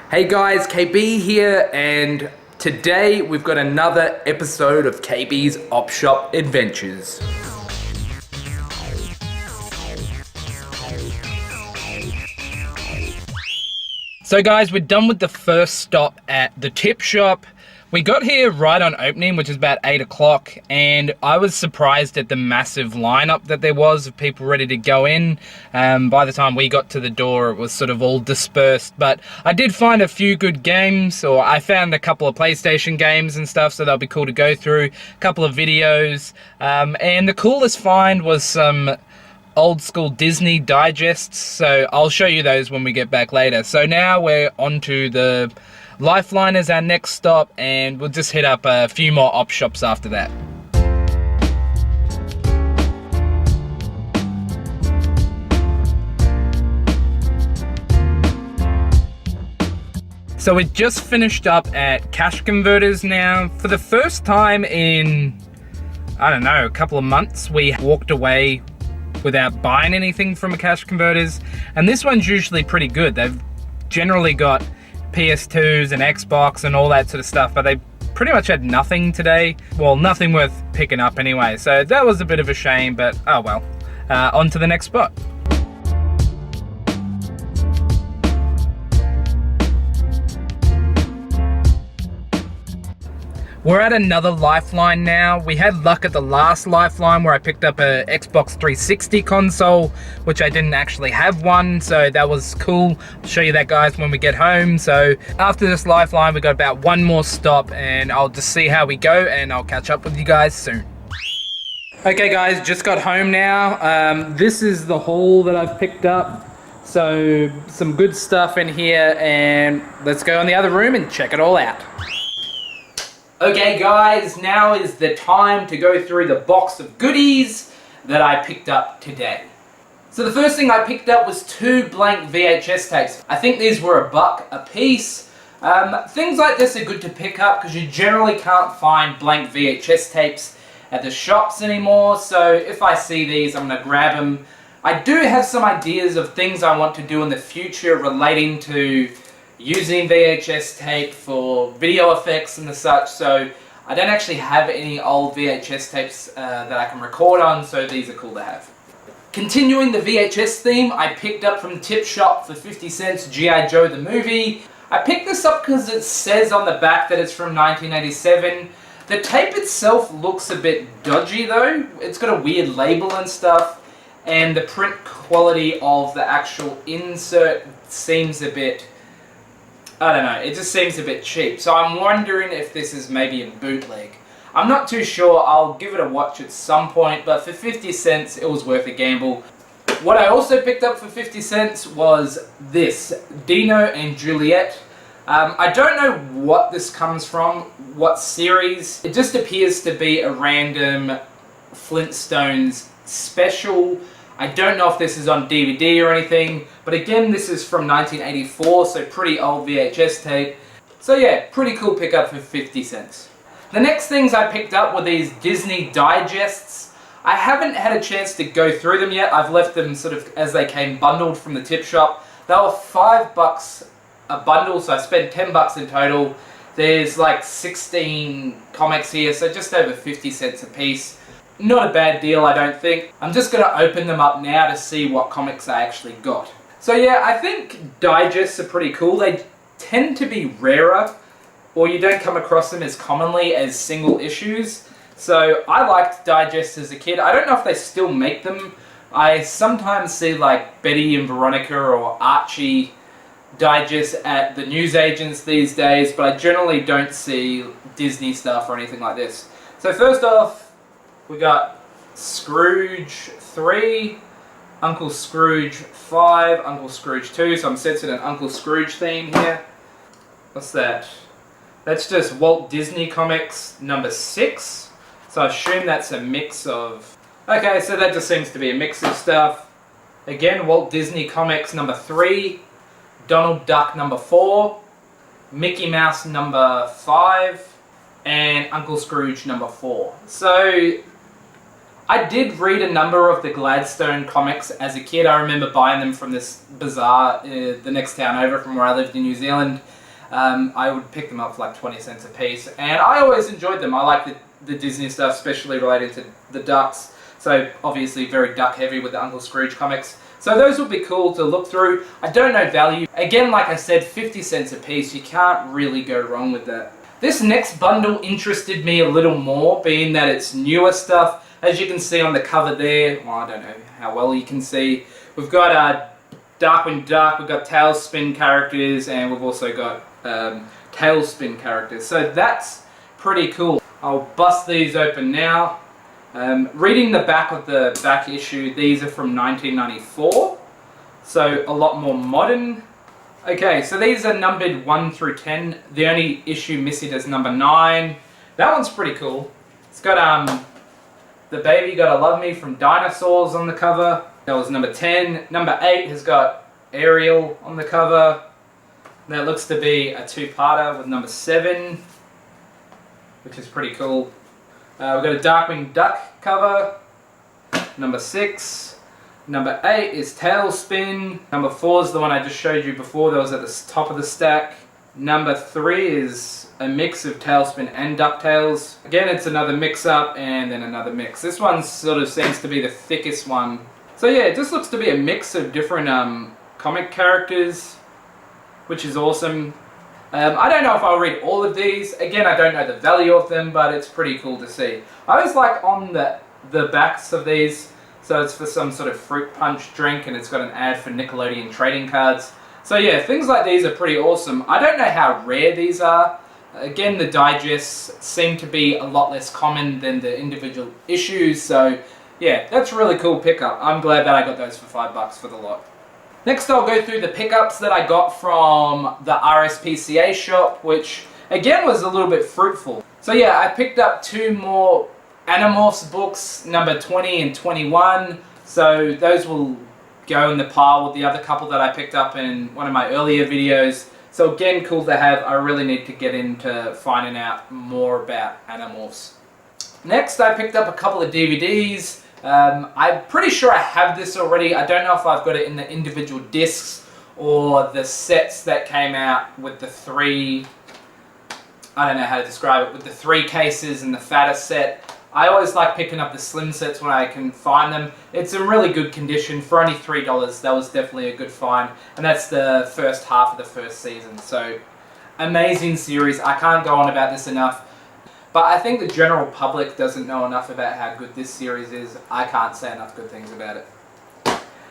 Hey guys, KB here, and today we've got another episode of KB's Op Shop Adventures. So guys, we're done with the first stop at the tip shop. We got here right on opening, which is about 8 o'clock, and I was surprised at the massive lineup that there was of people ready to go in. By the time we got to the door, it was sort of all dispersed, but I did find a few good games, or I found a couple of PlayStation games and stuff, so they'll be cool to go through, a couple of videos, and the coolest find was some old school Disney digests, so I'll show you those when we get back later. So now we're on to the Lifeline as our next stop, and we'll just hit up a few more op shops after that. So we just finished up at Cash Converters now. For the first time in, I don't know, a couple of months, we walked away without buying anything from a Cash Converters, and this one's usually pretty good. They've generally got PS2s and Xbox and all that sort of stuff, but they pretty much had nothing today. Well, nothing worth picking up anyway, so that was a bit of a shame, but oh well. On to the next spot. We're at another Lifeline now. We had luck at the last Lifeline where I picked up a Xbox 360 console, which I didn't actually have one, so that was cool. I'll show you that, guys, when we get home. So after this Lifeline, we got about one more stop, and I'll just see how we go, and I'll catch up with you guys soon. Okay guys, just got home now. This is the haul that I've picked up. So some good stuff in here, and let's go in the other room and check it all out. Okay guys, now is the time to go through the box of goodies that I picked up today. So the first thing I picked up was 2 blank VHS tapes. I think these were $1 a piece. Things like this are good to pick up because you generally can't find blank VHS tapes at the shops anymore, so if I see these, I'm going to grab them. I do have some ideas of things I want to do in the future relating to using VHS tape for video effects and the such, so I don't actually have any old VHS tapes that I can record on, so these are cool to have. Continuing the VHS theme, I picked up from Tip Shop for 50 cents G.I. Joe the movie. I picked this up because it says on the back that it's from 1987. The tape itself looks a bit dodgy though. It's got a weird label and stuff, and the print quality of the actual insert seems a bit, I don't know, it just seems a bit cheap. So I'm wondering if this is maybe a bootleg. I'm not too sure. I'll give it a watch at some point, but for 50 cents, it was worth a gamble. What I also picked up for 50 cents was this, Dino and Juliet. I don't know what this comes from, what series. It just appears to be a random Flintstones special. I don't know if this is on DVD or anything, but again, this is from 1984, so pretty old VHS tape. So yeah, pretty cool pickup for 50 cents. The next things I picked up were these Disney digests. I haven't had a chance to go through them yet. I've left them sort of as they came bundled from the tip shop. They were $5 a bundle, so I spent $10 in total. There's like 16 comics here, so just over 50 cents a piece. Not a bad deal, I don't think. I'm just going to open them up now to see what comics I actually got. So yeah, I think digests are pretty cool. They tend to be rarer, or you don't come across them as commonly as single issues. So I liked digests as a kid. I don't know if they still make them. I sometimes see like Betty and Veronica or Archie digests at the newsagents these days, but I generally don't see Disney stuff or anything like this. So first off, we got Scrooge 3, Uncle Scrooge 5, Uncle Scrooge 2, so I'm sensing an Uncle Scrooge theme here. What's that? That's just Walt Disney Comics number 6, so I assume that's a mix of... Okay, so that just seems to be a mix of stuff. Again, Walt Disney Comics number 3, Donald Duck number 4, Mickey Mouse number 5, and Uncle Scrooge number 4. So I did read a number of the Gladstone comics as a kid. I remember buying them from this bazaar the next town over from where I lived in New Zealand. I would pick them up for like 20 cents a piece, and I always enjoyed them. I like the Disney stuff, especially related to the ducks. So obviously very duck heavy with the Uncle Scrooge comics. So those would be cool to look through. I don't know value. Again, like I said, 50 cents a piece. You can't really go wrong with that. This next bundle interested me a little more, being that it's newer stuff. As you can see on the cover there, well, I don't know how well you can see, we've got Darkwing Duck, we've got Tailspin characters, and we've also got Tailspin characters. So that's pretty cool. I'll bust these open now. Reading the back of the back issue, these are from 1994, so a lot more modern. Okay, so these are numbered 1 through 10. The only issue missing is number 9. That one's pretty cool. It's got The Baby Gotta Love Me from Dinosaurs on the cover. That was number 10. Number 8 has got Ariel on the cover. That looks to be a two-parter with number 7, which is pretty cool. We've got a Darkwing Duck cover. Number 6. Number 8 is Tailspin. Number 4 is the one I just showed you before. That was at the top of the stack. Number 3 is a mix of Tailspin and DuckTales. Again, it's another mix-up and then another mix. This one sort of seems to be the thickest one. So yeah, it just looks to be a mix of different comic characters, which is awesome. I don't know if I'll read all of these. Again, I don't know the value of them, but it's pretty cool to see. I always like on the backs of these, so it's for some sort of fruit punch drink, and it's got an ad for Nickelodeon trading cards. So yeah, things like these are pretty awesome. I don't know how rare these are. Again, the digests seem to be a lot less common than the individual issues, so yeah, that's a really cool pickup. I'm glad that I got those for $5 for the lot. Next, I'll go through the pickups that I got from the RSPCA shop, which again was a little bit fruitful. So yeah, I picked up 2 more Animorphs books, number 20 and 21. So those will go in the pile with the other couple that I picked up in one of my earlier videos. So again, cool to have. I really need to get into finding out more about Animorphs. Next, I picked up a couple of DVDs. I'm pretty sure I have this already. I don't know if I've got it in the individual discs or the sets that came out with the 3, I don't know how to describe it, with the 3 cases and the fatter set. I always like picking up the slim sets when I can find them. It's in really good condition. For only $3, that was definitely a good find. And that's the first half of the first season. So, amazing series. I can't go on about this enough. But I think the general public doesn't know enough about how good this series is. I can't say enough good things about it.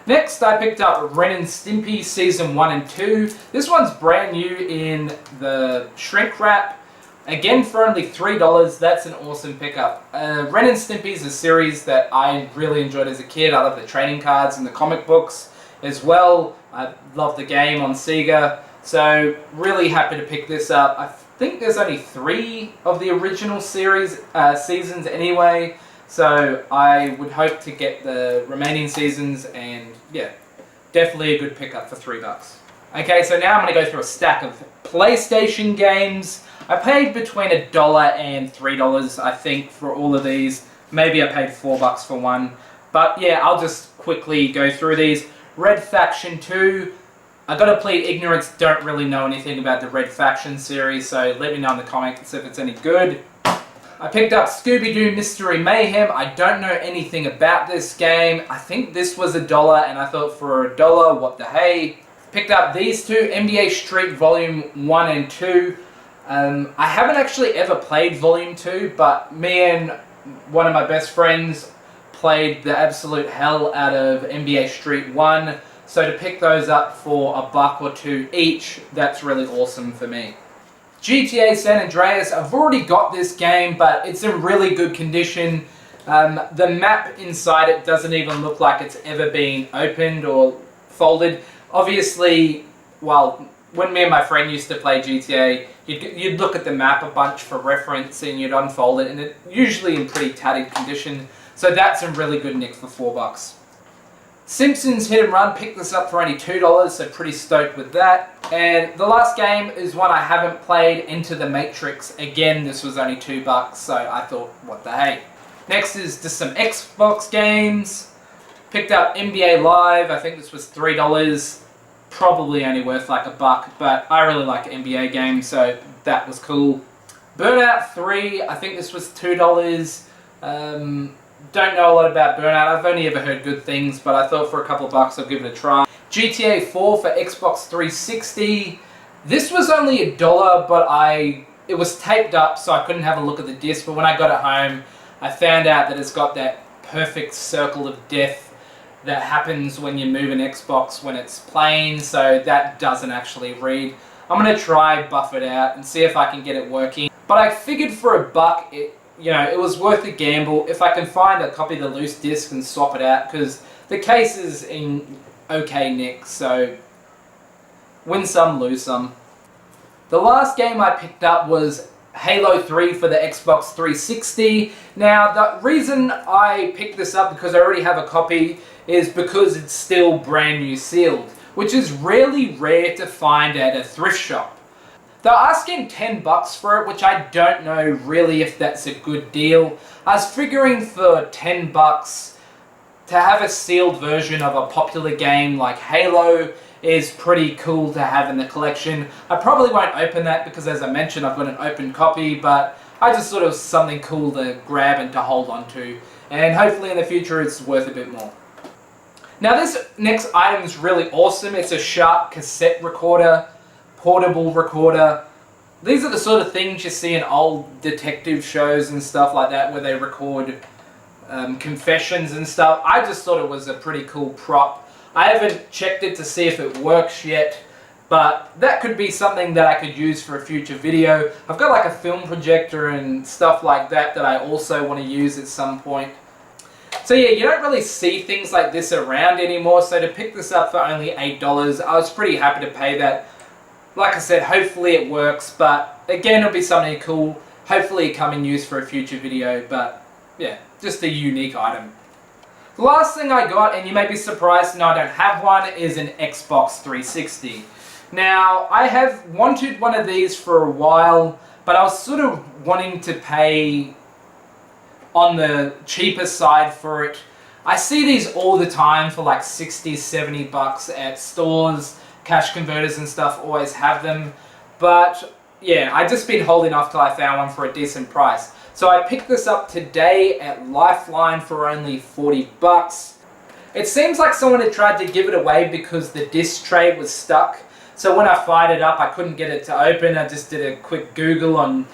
Next, I picked up Ren and Stimpy Season 1 and 2. This one's brand new in the shrink wrap. Again, for only $3, that's an awesome pickup. Ren and Stimpy is a series that I really enjoyed as a kid. I love the trading cards and the comic books as well. I love the game on Sega. So, really happy to pick this up. I think there's only 3 of the original series seasons anyway. So, I would hope to get the remaining seasons, and yeah, definitely a good pickup for $3. Okay, so now I'm going to go through a stack of PlayStation games. I paid between $1 and $3, I think, for all of these. Maybe I paid $4 for one. But yeah, I'll just quickly go through these. Red Faction 2. I gotta plead ignorance, don't really know anything about the Red Faction series, so let me know in the comments if it's any good. I picked up Scooby-Doo Mystery Mayhem. I don't know anything about this game. I think this was $1, and I thought for $1, what the hey. Picked up these 2, NBA Street Volume 1 and 2. I haven't actually ever played Volume 2, but me and one of my best friends played the absolute hell out of NBA Street 1. So to pick those up for $1 or $2 each, that's really awesome for me. GTA San Andreas, I've already got this game, but it's in really good condition. The map inside it doesn't even look like it's ever been opened or folded. Obviously, well, when me and my friend used to play GTA, you'd look at the map a bunch for reference and you'd unfold it, and it's usually in pretty tattered condition. So that's in really good nick for $4. Simpsons Hit and Run, picked this up for only $2, so pretty stoked with that. And the last game is one I haven't played, Enter the Matrix. Again, this was only $2, so I thought, what the hey. Next is just some Xbox games. Picked up NBA Live. I think this was $3. Probably only worth like $1, but I really like NBA games, so that was cool. Burnout 3, I think this was $2. Don't know a lot about Burnout. I've only ever heard good things, but I thought for a couple of bucks I'll give it a try. GTA 4 for Xbox 360. This was only $1, but it was taped up, so I couldn't have a look at the disc. But when I got it home, I found out that it's got that perfect circle of death that happens when you move an Xbox when it's playing, so that doesn't actually read. I'm going to try buff it out and see if I can get it working. But I figured for $1, it was worth a gamble if I can find a copy of the loose disc and swap it out, because the case is in okay nick, so win some, lose some. The last game I picked up was Halo 3 for the Xbox 360. Now, the reason I picked this up, because I already have a copy, is because it's still brand new sealed, which is really rare to find at a thrift shop. They're asking $10 for it, which I don't know really if that's a good deal. I was figuring for $10 to have a sealed version of a popular game like Halo is pretty cool to have in the collection. I probably won't open that because, as I mentioned, I've got an open copy, but I just thought it was something cool to grab and to hold on to, and hopefully in the future it's worth a bit more. Now this next item is really awesome. It's a Sharp cassette recorder, portable recorder. These are the sort of things you see in old detective shows and stuff like that, where they record confessions and stuff. I just thought it was a pretty cool prop. I haven't checked it to see if it works yet, but that could be something that I could use for a future video. I've got like a film projector and stuff like that I also want to use at some point. So yeah, you don't really see things like this around anymore, so to pick this up for only $8, I was pretty happy to pay that. Like I said, hopefully it works, but again, it'll be something cool. Hopefully it come in use for a future video, but yeah, just a unique item. The last thing I got, and you may be surprised to know I don't have one, is an Xbox 360. Now, I have wanted one of these for a while, but I was sort of wanting to pay on the cheaper side for it. I see these all the time for like 60, 70 bucks at stores. Cash converters and stuff always have them. But yeah, I just been holding off till I found one for a decent price. So I picked this up today at Lifeline for only 40 bucks. It seems like someone had tried to give it away because the disc tray was stuck. So when I fired it up, I couldn't get it to open. I just did a quick Google on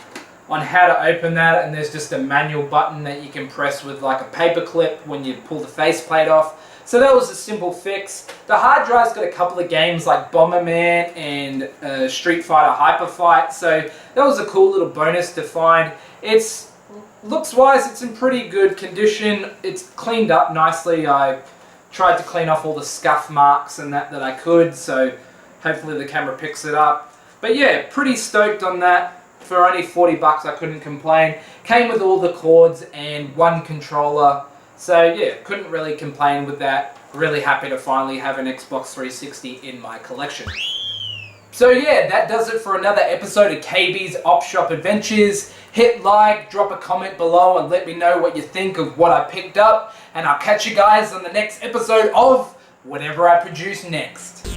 how to open that, and there's just a manual button that you can press with like a paper clip when you pull the faceplate off. So that was a simple fix. The hard drive's got a couple of games like Bomberman and Street Fighter Hyper Fight, so that was a cool little bonus to find. Looks-wise, it's in pretty good condition. It's cleaned up nicely. I tried to clean off all the scuff marks and that I could, so hopefully the camera picks it up. But yeah, pretty stoked on that. For only 40 bucks, I couldn't complain. Came with all the cords and one controller. So yeah, couldn't really complain with that. Really happy to finally have an Xbox 360 in my collection. So yeah, that does it for another episode of KB's Op Shop Adventures. Hit like, drop a comment below and let me know what you think of what I picked up. And I'll catch you guys on the next episode of whatever I produce next.